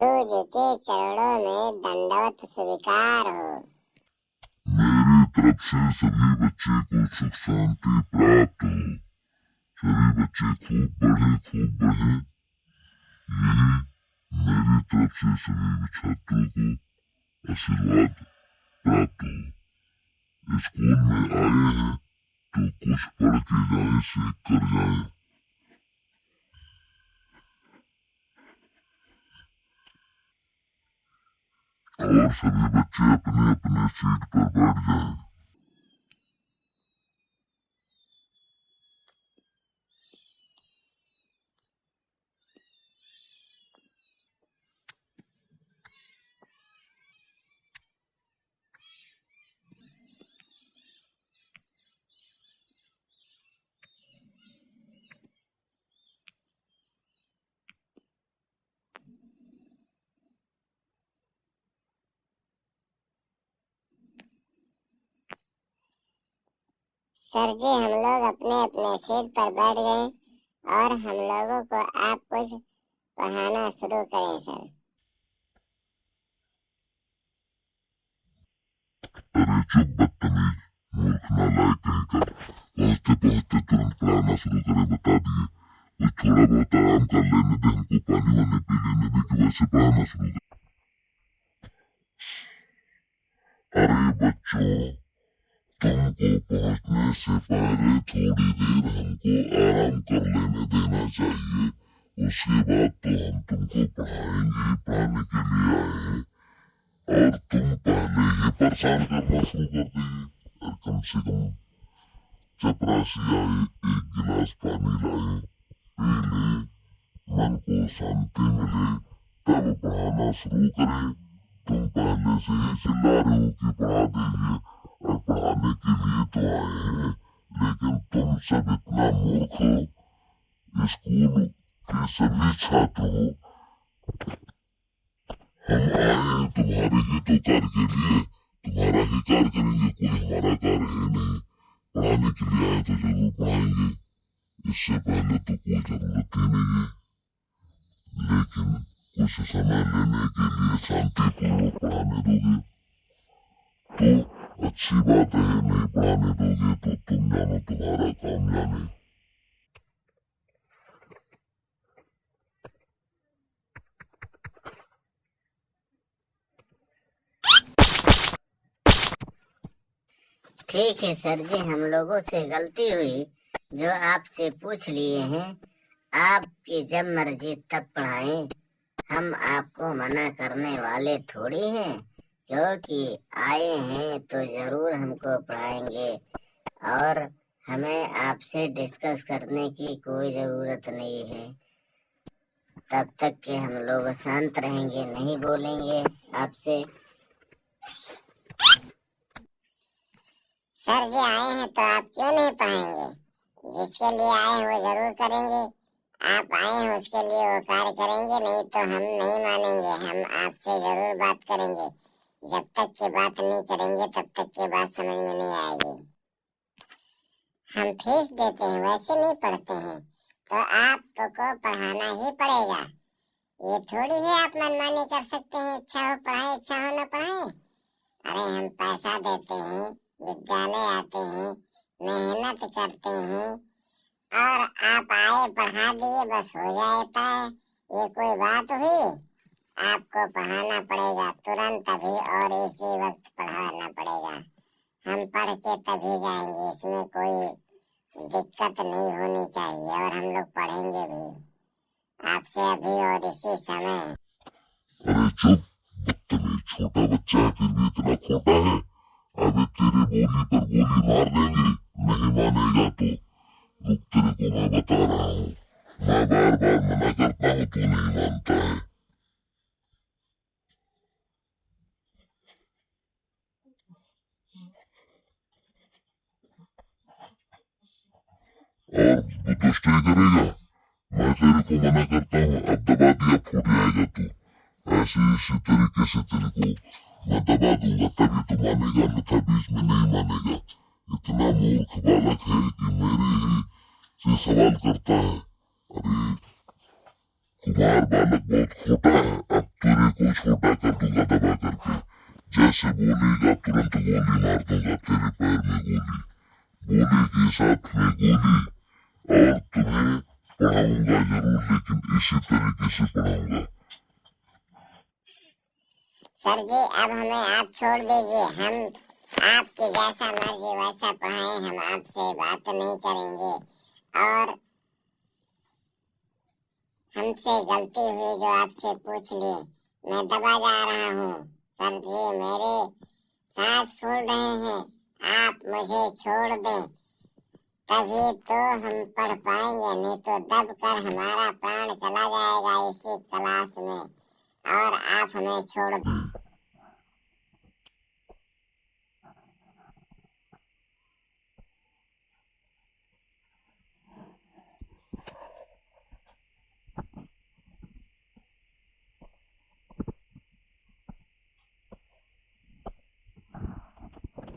गुरु जी के चरणों में दंडवत स्वीकार हो। मेरी तरफ से सभी बच्चे को सुख शांति प्राप्त हो। सभी बच्चे खूब बढ़े यही मेरी तरफ से सभी छात्रों को आशीर्वाद प्राप्त हो। स्कूल में आए हैं तो कुछ पढ़ के जाए, सीख कर जाए। और सभी बच्चे अपने अपने सीट पर बैठ जाएं। सर जी, हम लोग अपने अपने सीट पर बैठ गए और हम लोगों को आप कुछ पढ़ाना शुरू करें सर। अरे चुप बदतमीज, मूर्ख नालायक कहीं का। पहुंचते पहुंचते तुरंत पढ़ाना शुरू करे, बता दिए। कुछ थोड़ा बहुत आराम कर लेने दे, हमको पानी वानी पी लेने दे कि वैसे पढ़ाना शुरू कर। अरे बच्चों, तुमको पहुंचने से पहले थोड़ी देर हमको आराम कर लेने देना चाहिए। उसके बाद तो हम तुमको पढ़ाएंगे, पढ़ाने के लिए आए हैं। और तुम पहले ही परेशान करना शुरू कर देंगे। और कम से कम चपरासी आए, एक गिलास पानी लाए, पी ले, मन को शांति मिले, तब पढ़ाना शुरू करें। तुम पहले से ही चिल्ला रहे हो कि पढ़ा दीजिए, और पढ़ाने के लिए तो आए हैं, लेकिन तुम सब इतना मूर्ख हो। स्कूल के सभी छात्र हो, हम आए हैं तुम्हारे ही तो कार्य के लिए, तुम्हारा ही कार्य करेंगे, कोई हमारा कार्य है नहीं। पढ़ाने के लिए आए तो जरूर पढ़ाएंगे, इससे पहले तो कोई जरूरत ही नहीं है। लेकिन कुछ समय लेने के लिए शांतिपूर्वक पढ़ाने दोगे तो अच्छी बात है, नहीं पढ़ाने दोगे तो तुम जानो, तुम्हारा काम जाने। ठीक है सर जी, हम लोगों से गलती हुई जो आपसे पूछ लिए हैं। आपकी जब मर्जी तब पढ़ाएं, हम आपको मना करने वाले थोड़ी हैं। क्योंकि आए हैं तो जरूर हमको पढ़ाएंगे और हमें आपसे डिस्कस करने की कोई जरूरत नहीं है। तब तक के हम लोग शांत रहेंगे, नहीं बोलेंगे आपसे। सर जी, आए हैं तो आप क्यों नहीं पढ़ाएंगे? जिसके लिए आए हैं वो जरूर करेंगे। आप आए हैं उसके लिए वो कार्य करेंगे, नहीं तो हम नहीं मानेंगे। हम आपसे जरूर बात करेंगे। जब तक की बात नहीं करेंगे तब तक की बात समझ में नहीं आएगी। हम फीस देते हैं, वैसे नहीं पढ़ते हैं, तो आपको पढ़ाना ही पड़ेगा। ये थोड़ी है आप मनमानी कर सकते हैं, इच्छा हो पढ़ाए, इच्छा हो न पढ़ाए। अरे हम पैसा देते हैं, विद्यालय आते हैं, मेहनत करते हैं, और आप आए पढ़ा दिए बस हो जाता है। ये कोई बात हुई? आपको पढ़ाना पड़ेगा तुरंत अभी, और इसी वक्त पढ़ाना पड़ेगा। हम पढ़ के तभी जाएंगे, इसमें कोई दिक्कत नहीं होनी चाहिए, और हम लोग पढ़ेंगे भी आपसे अभी और इसी समय। अरे चुप बदतमीज, छोटा बच्चा है फिर भी इतना खोटा है। अबे तेरे बोली पर गोली मार देंगे, नहीं मानेगा तो। रुक, तेरे को मैं बता रहा हूँ। मैं बार बार मना करता हूँ, तू नहीं मानता है। और तू दुष्टई करेगा। मैं तेरे को मना करता हूँ, अब दबा दिया फूट जाएगा तू। ऐसे इसी तरीके से तेरे को मैं दबा दूंगा, तभी तू मानेगा, अन्यथा बीच में नहीं मानेगा। इतना मूर्ख बालक है कि मेरे ही से सवाल करता है। अरे कुमार बालक बहुत खोटा है, अब तेरे छोटा कर दूंगा दबा करके। जैसे बोलेगा तुरंत गोली मार दूंगा तेरे पैर में गोली, बोले के साथ में गोली। और तुम्हें पढ़ाऊंगा जरूर, लेकिन इसी तरीके से पढ़ाऊंगा। सर जी अब हमें आप छोड़ दीजिए, हम आपकी जैसा मर्जी वैसा पढ़ाएं, हम आपसे बात नहीं करेंगे। और हमसे गलती हुई जो आपसे पूछ लिए, मैं दबा जा रहा हूँ। सर जी मेरे सांस फूल रहे हैं, आप मुझे छोड़ दें तभी तो हम पढ़ पाएंगे, नहीं तो दब कर हमारा प्राण चला जाएगा इसी क्लास में। और आप हमें छोड़ दें।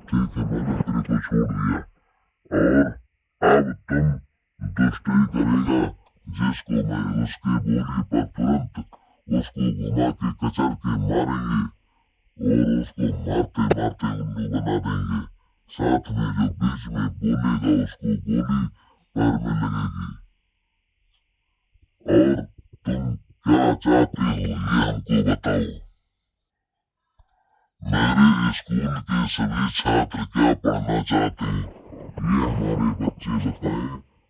ठीक है, मैंने तेरे को छोड़ दिया। और अब तुम दुष्टई करेगा, जिसको मैं उसके बोली पर तुरंत उसको घुमा के कचर के मारेंगे और उसको मारते मारते उल्लू बना देंगे। साथ में जो बीच में बोलेगा उसको गोली पैर में लगेगी। और तुम क्या चाहते हो ये हमको बताओ। मेरे स्कूल के सभी छात्र क्या पढ़ना चाहते हैं ये हमारे बच्चे बताएं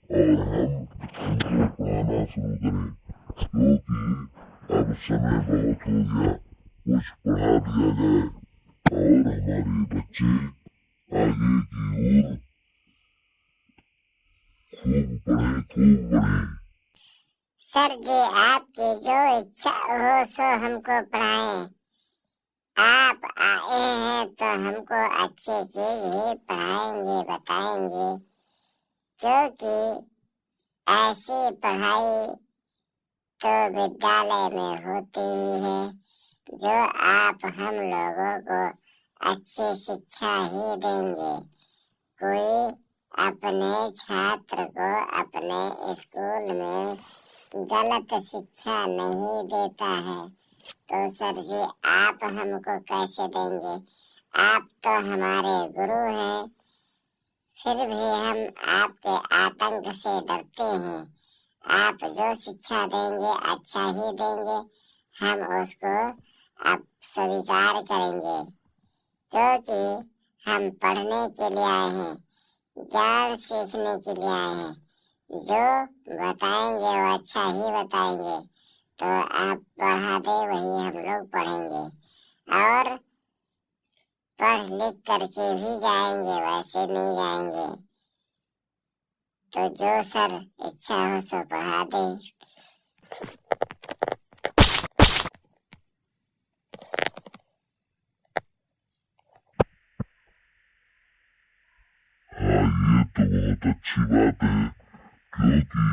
और हम उनको पढ़ाना शुरू करें, क्योंकि अब समय बहुत हो गया, कुछ पढ़ा दिया जाए और हमारे बच्चे आगे की ओर खूब पढ़ें, खूब बढ़ें। सर जी आपकी जो इच्छा हो सो हमको पढ़ाएं। आप आए हैं तो हमको अच्छी चीज ही पढ़ाएंगे, बताएंगे, क्योंकि ऐसी पढ़ाई तो विद्यालय में होती ही है, जो आप हम लोगों को अच्छी शिक्षा ही देंगे। कोई अपने छात्र को अपने स्कूल में गलत शिक्षा नहीं देता है, तो सर जी आप हमको कैसे देंगे? आप तो हमारे गुरु हैं, फिर भी हम आपके आतंक से डरते हैं। आप जो शिक्षा देंगे अच्छा ही देंगे, हम उसको अब स्वीकार करेंगे, क्योंकि हम पढ़ने के लिए आए हैं, ज्ञान सीखने के लिए आए हैं। जो बताएंगे वो अच्छा ही बताएंगे, तो आप पढ़ा दे वही हम लोग पढ़ेंगे और पढ़ लिख करके भी जाएंगे, वैसे नहीं जाएंगे। तो जो सर इच्छा हो सो पढ़ा दे। हाँ, ये तो बहुत अच्छी बात है, क्योंकि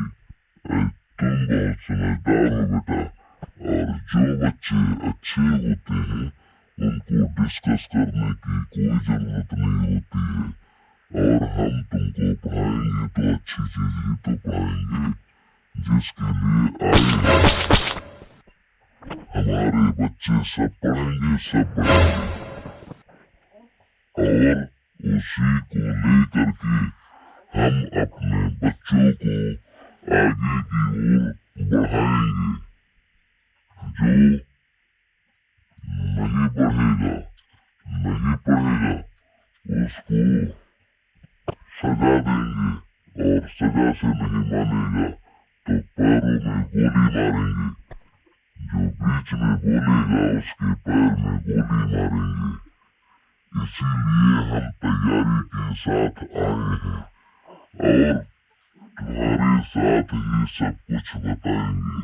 तुम बहुत समझदार हो बेटा। और जो बच्चे अच्छे होते हैं उनको डिस्कस करने की कोई जरूरत नहीं होती है। और हम तुमको पढ़ाएंगे तो अच्छी चीज ही तो पढ़ाएंगे, जिसके लिए आए हैं। हमारे बच्चे सब पढ़ेंगे, सब पढ़ेंगे, और उसी को लेकर के हम अपने बच्चों को आगे की ओर बढ़ाएंगे। जो नहीं बढ़ेगा, नहीं पढ़ेगा, उसको सजा देंगे, और सजा से नहीं मानेगा तो पैरों में गोली मारेंगे। जो बीच में बोलेगा उसके पैर में गोली मारेंगे। इसीलिए हम तैयारी के साथ आए हैं और तुम्हारे साथ ही सब कुछ बताएंगे।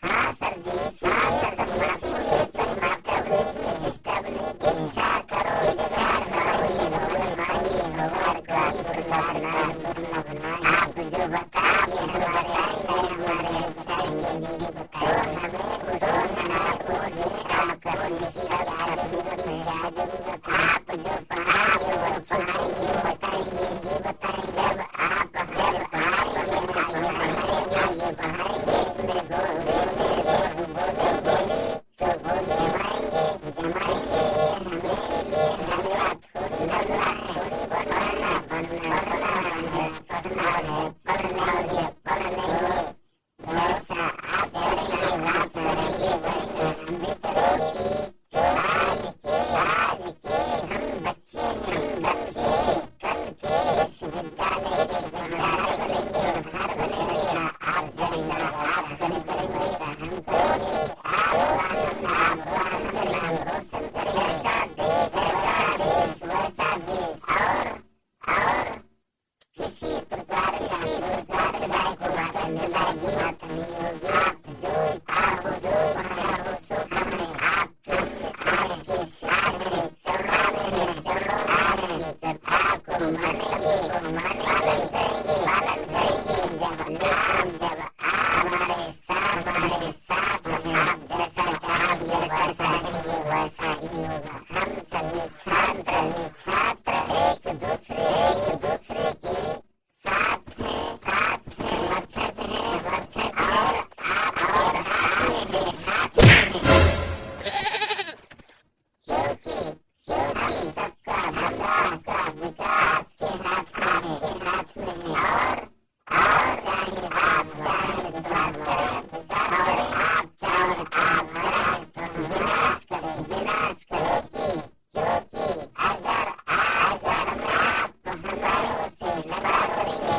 हाँ सर जी, इसलिए तुम मास्टर बीच में डिस्टर्ब नहीं की। इच्छा करो, इच्छा करो, ये हमें मांगी होकर का दुर्लभ आप जो बताएंगे हमारे अच्छे, हमारे अच्छा ये बताओ हमें उस आप करो, निश्चित आप जो पढ़ाएंगे वो पढ़ाएंगे, बताएंगे, ये बताएंगे। जब आप हर पढ़ाएंगे पढ़ाएंगे इसमें बोले तो बोले जमाई से लंबा थोड़ी लंबा है पढ़ना है पढ़ लेंगे जैसा आप जैसा बात करेंगे वैसा हम भी करेंगे आज के हम बच्चे हैं कल के विश्वविद्यालय से विद्यालय बनेंगे घर बनेगा आप जैसा आप करेंगे वैसा हम करेंगे आप नाम रोशन करेंगे देश वैसा देश और किसी प्रकार को बात नहीं होगी आप जो इच्छा हो सो करें आपके सारे चढ़ाने लेकर आपको पालन करेंगे जब हमारे साथ आप जैसा चाहेंगे वैसा ही होगा हम सभी छात्र एक दूसरे के साथ हैं वर्षक और आप हाथ में क्योंकि हम सबका भला का विकास के हाथ में है और चाहे आप चाहे तो विनाश करें क्योंकि अगर आप हमारे से लगा करेंगे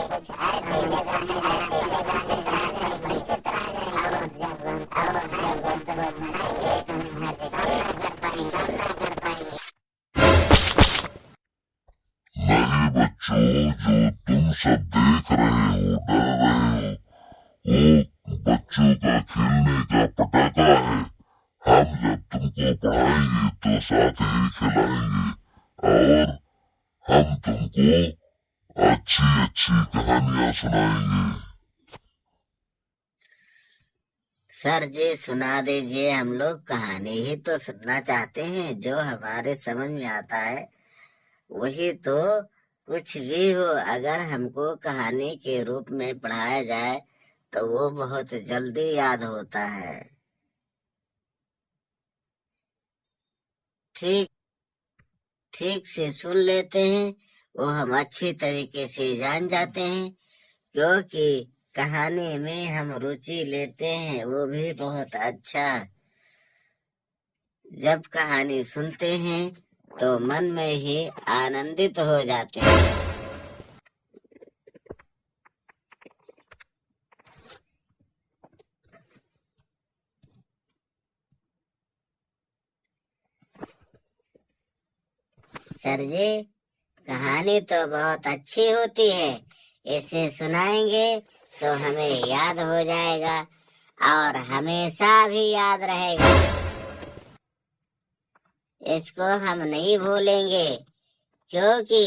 कुछ ऐसे नहीं बच्चों, जो तुम सब देख रहे हो डर रहे हो वो बच्चों का खेलने का पटाखा है। हम जब तुमको पढ़ाएंगे तो साथ ही खिलाएंगे और हम तुमको अच्छी कहानियां सुनाएंगे। सर जी सुना दीजिए, हम लोग कहानी ही तो सुनना चाहते हैं, जो हमारे समझ में आता है वही तो। कुछ भी हो, अगर हमको कहानी के रूप में पढ़ाया जाए तो वो बहुत जल्दी याद होता है। ठीक से सुन लेते हैं, वो हम अच्छी तरीके से जान जाते हैं, क्योंकि कहानी में हम रुचि लेते हैं, वो भी बहुत अच्छा। जब कहानी सुनते हैं तो मन में ही आनंदित हो जाते हैं। सर जी कहानी तो बहुत अच्छी होती है, इसे सुनाएंगे तो हमें याद हो जाएगा और हमेशा भी याद रहेगा। इसको हम नहीं भूलेंगे, क्योंकि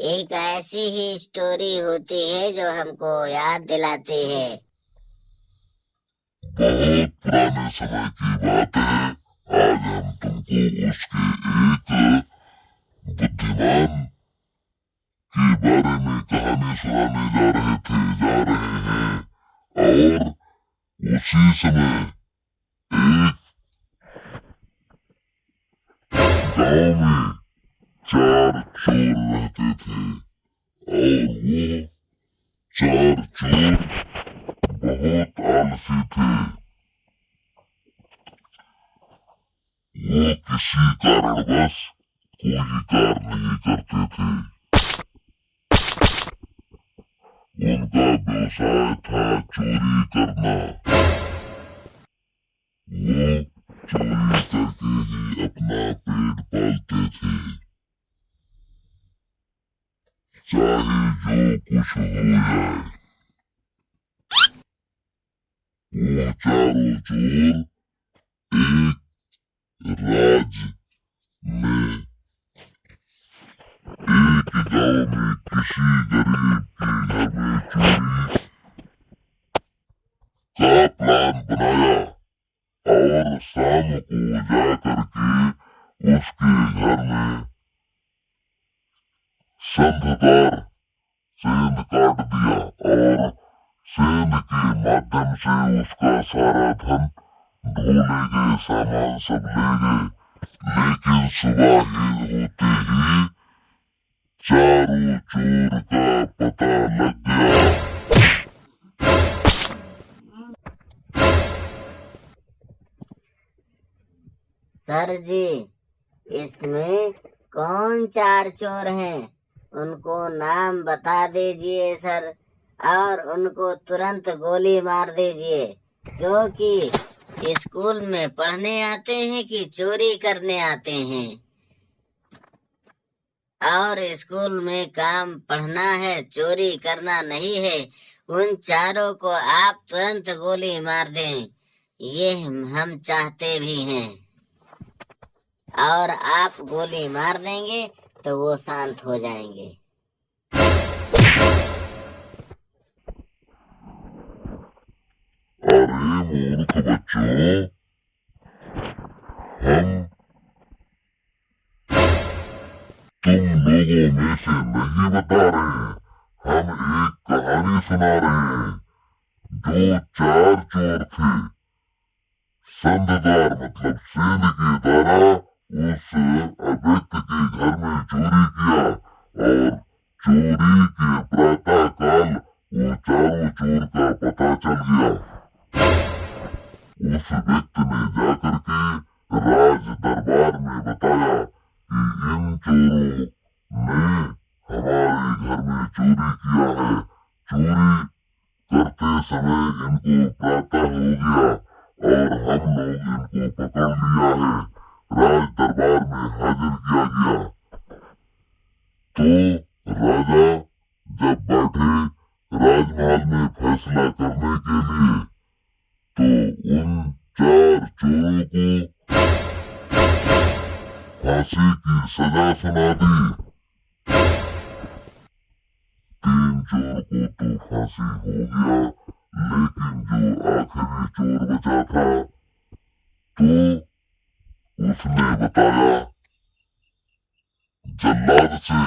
एक ऐसी ही स्टोरी होती है जो हमको याद दिलाती है। बहुत पुराने समय की बात है। आज हम तुमको उसके एक बुद्धिमान के बारे में कहानी सुनाने जा रहे हैं और उसी समय एक गांव में 4 चोर रहते थे और वो 4 चोर बहुत आलसी थे। वो किसी कारणवश कोई कार्य नहीं करते थे। उनका व्यवसाय था चोरी करना। वो चोरी करके ही अपना पेट पालते थे, चाहे जो कुछ हो जाए। वो चारों चोर एक राज्य में एक गांव में किसी गरीब के घर में चोरी का प्लान बनाया और शाम को जाकर के उसके घर में संधदार सेंध काट दिया और सेंध के माध्यम से उसका सारा धन ढो ले गए, सामान सब ले गए। लेकिन सुबह ही होते ही चारों चोर का पता लग गया। सर जी, इसमें कौन 4 चोर हैं? उनको नाम बता दीजिए सर, और उनको तुरंत गोली मार दीजिए, क्योंकि स्कूल में पढ़ने आते हैं कि चोरी करने आते हैं। और स्कूल में काम पढ़ना है, चोरी करना नहीं है। उन चारों को आप तुरंत गोली मार दें, ये हम चाहते भी हैं। और आप गोली मार देंगे तो वो शांत हो जाएंगे। अरे मूर्ख बच्चों, हम तुम लोगों में से नहीं बता रहे, हम एक कहानी सुना रहे हैं। जो 4 चोर थे, संधदार मतलब सेंध के द्वारा उस व्यक्ति के घर में चोरी किया, और चोरी के प्रातः काल वो चारों चोर का पता चल गया। उस व्यक्ति ने जाकर के राज दरबार में बताया कि इन चोरों ने हमारे घर में चोरी किया है। चोरी करते समय इनको प्रातः हो गया और हम लोग इनको पकड़ लिया है, राज दरबार में हाजिर किया गया। तो राजा जब बैठे राजमहल में फैसला करने के लिए, तो उन 4 चोरों को फांसी की सजा सुना दी। 3 चोर को तो फांसी हो गया, लेकिन जो आखिरी चोर बचा था, तो उसने बताया जल्लाद से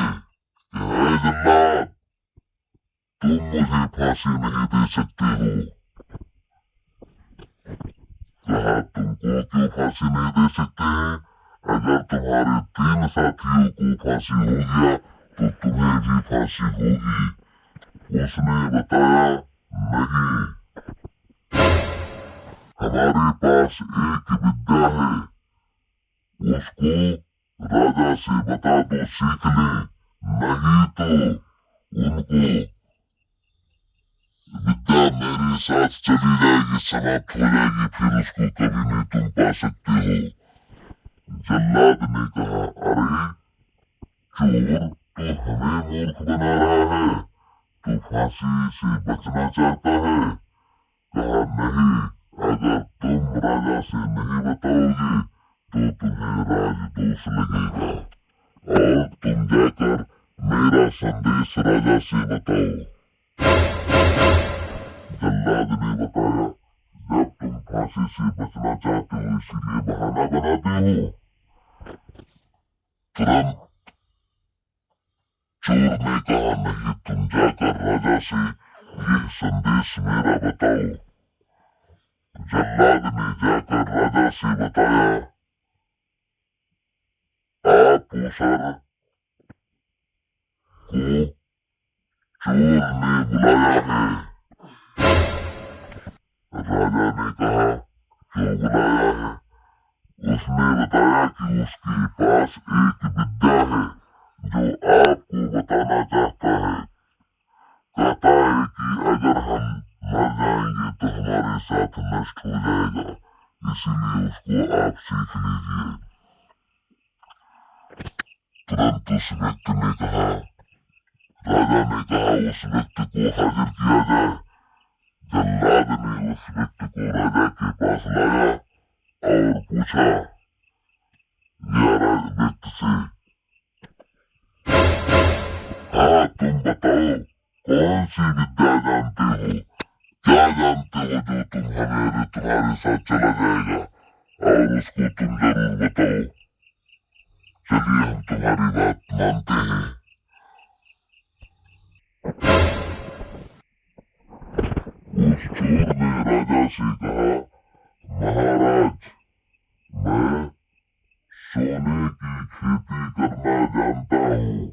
कि है जल्लाद, तुम मुझे फांसी नहीं दे सकते हो। कहा तुमको क्यों फांसी नहीं दे सकते हैं? अगर तुम्हारे 3 साथियों को फांसी हो गया तो तुम्हें भी फांसी होगी। उसने बताया नहीं, हमारे पास एक विद्या है, उसको राजा से बता दो, सीख लें, नहीं तो उनको विद्या मेरे साथ चली जाएगी, समाप्त हो जाएगी, फिर उसको कभी नहीं तुम पा सकते हो। जल्लाद ने कहा अरे चोर तो हमें मूर्ख बना रहा है, तो फांसी से बचना चाहता है। कहा नहीं, अगर तुम राजा से नहीं बताओगे तो तुम्हें राजदोष लगेगा, और तुम जाकर मेरा संदेश राजा से बताओ। जल्लाद ने बताया जब तुम फांसी से बचना चाहते हो इसीलिए बहाना बनाते हो। तुरंत चोर ने कहा नहीं, तुम जाकर राजा से यह संदेश मेरा बताओ। जल्लाद ने जाकर राजा से बताया आपूसर को चोर ने बुलाया है। राजा ने कहा क्यों बुलाया है? उसने बताया कि उसके पास एक विद्या है जो आपको बताना चाहता है। कहता है कि अगर हम मर जाएंगे तो हमारे साथ नष्ट हो जाएगा, इसीलिए उसको आप सीख लीजिए। तुरंत उस व्यक्ति ने कहा, राजा ने कहा उस व्यक्ति को हाजिर किया जाए। जल्लाद ने उस व्यक्ति को राजा के पास लाया और पूछा व्यक्ति से, हाँ तुम बताओ कौन सी विद्या जानते हो, क्या जानते हो जो तुम्हारे साथ चला जाएगा, और उसको तुम जरूर बताओ। चलिए हम तुम्हारी बात मानते हैं। उस चोर ने राजा से कहा, महाराज, मैं सोने की खेती करना जानता हूँ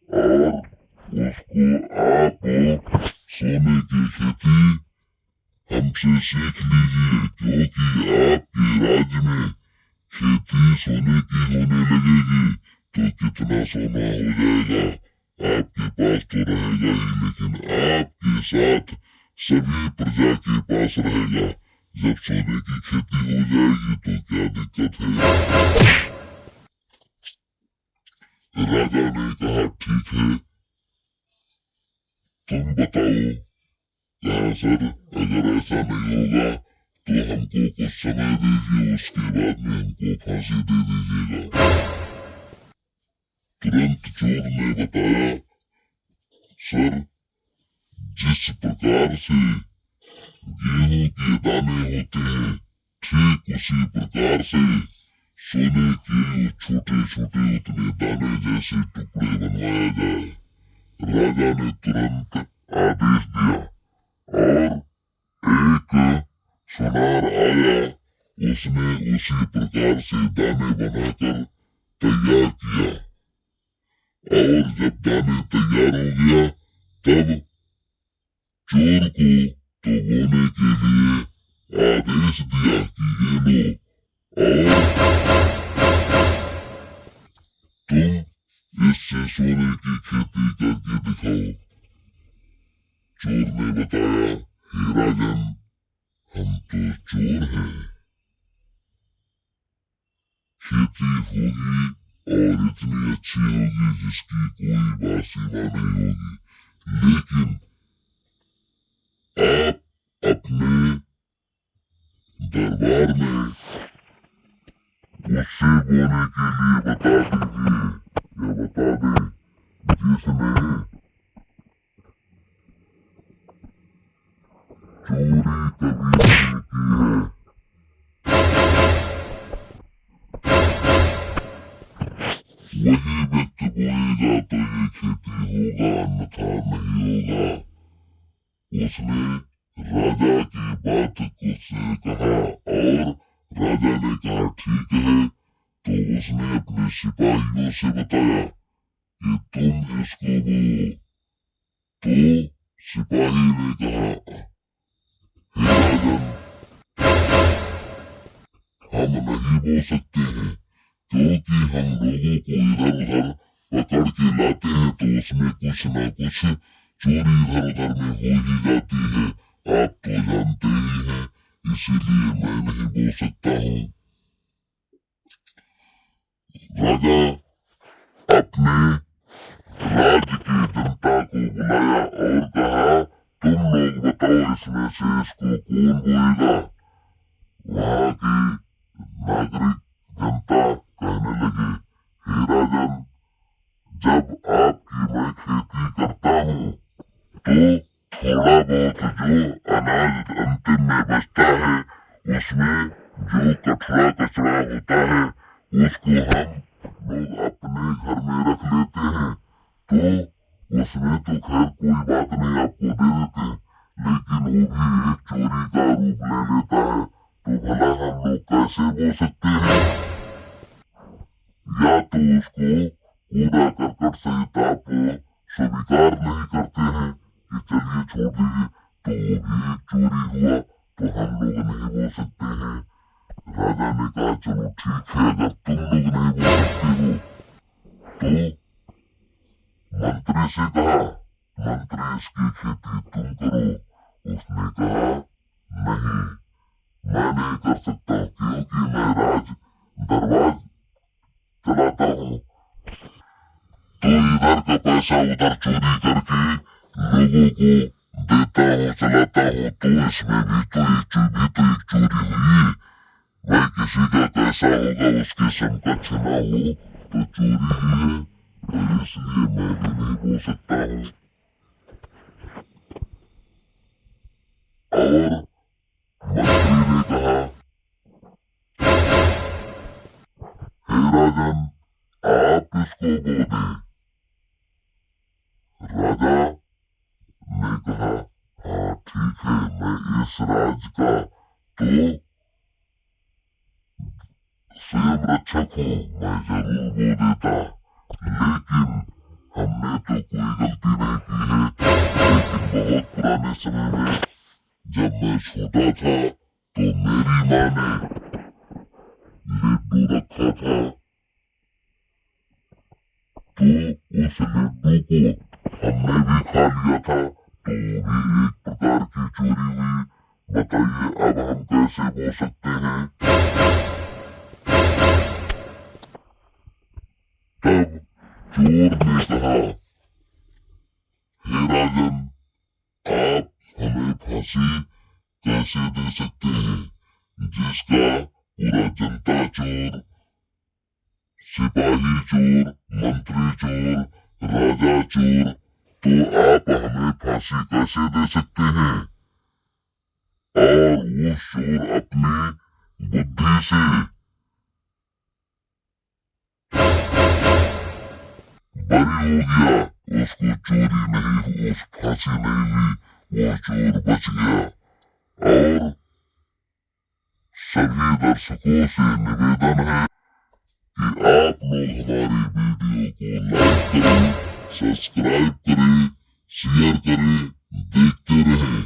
और उसको आप सोने की खेती हमसे सीख लीजिए, क्योंकि आपके राज्य में खेती सोने की होने लगेगी तो कितना सोना हो जाएगा, आपके पास तो रहेगा ही, लेकिन आपके साथ सभी प्रजा के पास रहेगा। जब सोने की खेती हो जाएगी तो क्या दिक्कत है? राजा ने कहा, ठीक है, तुम बताओ। कहा, सर, अगर ऐसा नहीं होगा तो हमको कुछ समय दीजिए, उसके बाद में हमको फांसी दे दीजिएगा। तुरंत चोर ने बताया, सर, जिस प्रकार से गेहूं के दाने होते हैं, ठीक उसी प्रकार से सोने के छोटे छोटे उतने दाने जैसे टुकड़े बनवाया जाए। राजा ने तुरंत आदेश दिया और एक सुनार आया, उसने उसी प्रकार से दाने बनाकर तैयार किया और जब दाने तैयार हो गया तब चोर को तो बोने के लिए आदेश दिया कि ये लो और तुम इससे सोने की खेती करके दिखाओ। चोर ने बताया, हे राजन, हम तो चोर हैं, खेती होगी और इतनी अच्छी होगी जिसकी कोई बात सीमा नहीं होगी, लेकिन आप अपने दरबार में उससे बोने के लिए बता दीजिए या बता दें जिसने चोरी कभी नहीं की है। वही व्यक्ति बोएगा तो ये खेती होगा, अन्यथा नहीं होगा। उसने राजा की बात को से कहा और राजा ने कहा, ठीक है। तो उसने अपने सिपाहियों से बताया कि तुम इसको बो। तो सिपाही ने कहा, हे राजन, हम नहीं बो सकते हैं, क्योंकि हम लोगों को इधर उधर पकड़ के लाते हैं तो उसमें कुछ न कुछ चोरी इधर उधर में हो ही जाती है, आप तो जानते ही हैं, इसीलिए मैं नहीं बो सकता हूँ। राजा अपने राज्य की जनता को बुलाया और कहा, तुम लोग बताओ इसमें से इसको कौन बोएगा। वहां की नागरिक जनता कहने लगे, हे राजन, जब आपकी मैं खेती करता हूँ तो थोड़ा बहुत जो अनाज अंतिम में बचता है उसमें जो कचरा कचरा होता है उसको हम लोग अपने घर में रख लेते हैं, तो उसमें तो खैर कोई बात नहीं, आपको दे देते, लेकिन वो भी एक चोरी का रूप ले लेता है, तो भला हम लोग कैसे बो सकते हैं। या तो उसको कूड़ा करकट सहित आप स्वीकार नहीं करते हैं कि चलिए छोड़ दीजिए, तो वो भी एक चोरी हुआ, तो हम लोग नहीं बो सकते हैं। राजा ने कहा, चलो ठीक है, अगर तुम लोग नहीं बो सकते हो तो मंत्री से कहा, मंत्री इसकी खेती तुम करो। उसने कहा, नहीं, मैं नहीं कर सकता, क्योंकि मैं राज दरबार चलाता हूँ, तो इधर का पैसा उधर चोरी करके लोगों को देता हूँ, चलाता हूँ, तो इसमें भी तो एक चोरी हुई। भाई किसी का कैसा होगा उसके समकक्ष ना हो तो चोरी ही है, तो इसलिए मैं भी नहीं बोल सकता हूँ। और मंत्री ने कहा, हे राजन, आप इसको बो दें। राजा ने कहा, हाँ ठीक है, मैं इस राज का तो स्वयं रक्षक हूँ, मैं जरूर बो देता, लेकिन हमने तो कोई गलती नहीं की है। लेकिन बहुत पुराने समय में जब मैं छोटा था तो मेरी माँ ने लड्डू रखा था, तो उस लड्डू को हमने भी खा लिया था, तो वो भी एक प्रकार की चोरी हुई। बताइए अब हम कैसे बो सकते हैं। तब चोर ने कहा, हे राजन, आप हमें फांसी कैसे दे सकते हैं, जिसका पूरा जनता चोर, सिपाही चोर, मंत्री चोर, राजा चोर, तो आप हमें फांसी कैसे दे सकते हैं। और वो चोर अपनी बुद्धि से बरी हो गया, उसको चोरी नहीं हुई, उस फांसी नहीं हुई, वो चोर बच गया। और सभी दर्शकों से निवेदन है कि आप लोग हमारी वीडियो को लाइक करें, सब्सक्राइब करें, शेयर करें, देखते रहें।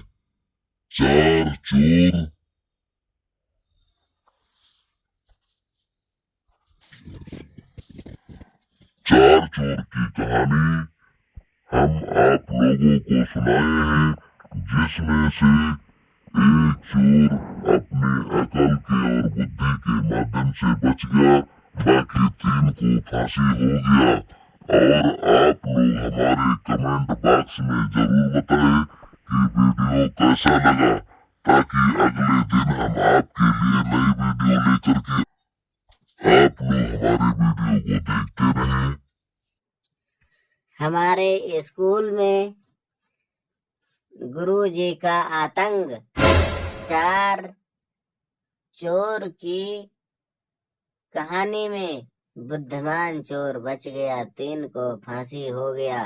चार चोर की कहानी हम आप लोगों को सुनाए हैं, जिसमें से एक चोर अपने अकल के और बुद्धि के माध्यम से बच गया, बाकी 3 को फांसी हो गया। और आप लोग हमारे कमेंट बॉक्स में जरूर बताएं कि वीडियो कैसा लगा, ताकि अगले दिन हम आपके लिए नई वीडियो लेकर के आप लोग हमारे वीडियो को देखते रहें। हमारे स्कूल में गुरुजी का आतंक, 4 चोर की कहानी में बुद्धिमान चोर बच गया, 3 को फांसी हो गया।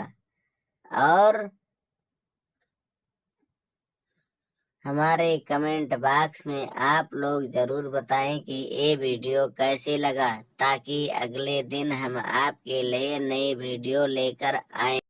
और हमारे कमेंट बॉक्स में आप लोग जरूर बताएं कि ये वीडियो कैसे लगा, ताकि अगले दिन हम आपके लिए नई वीडियो लेकर आए।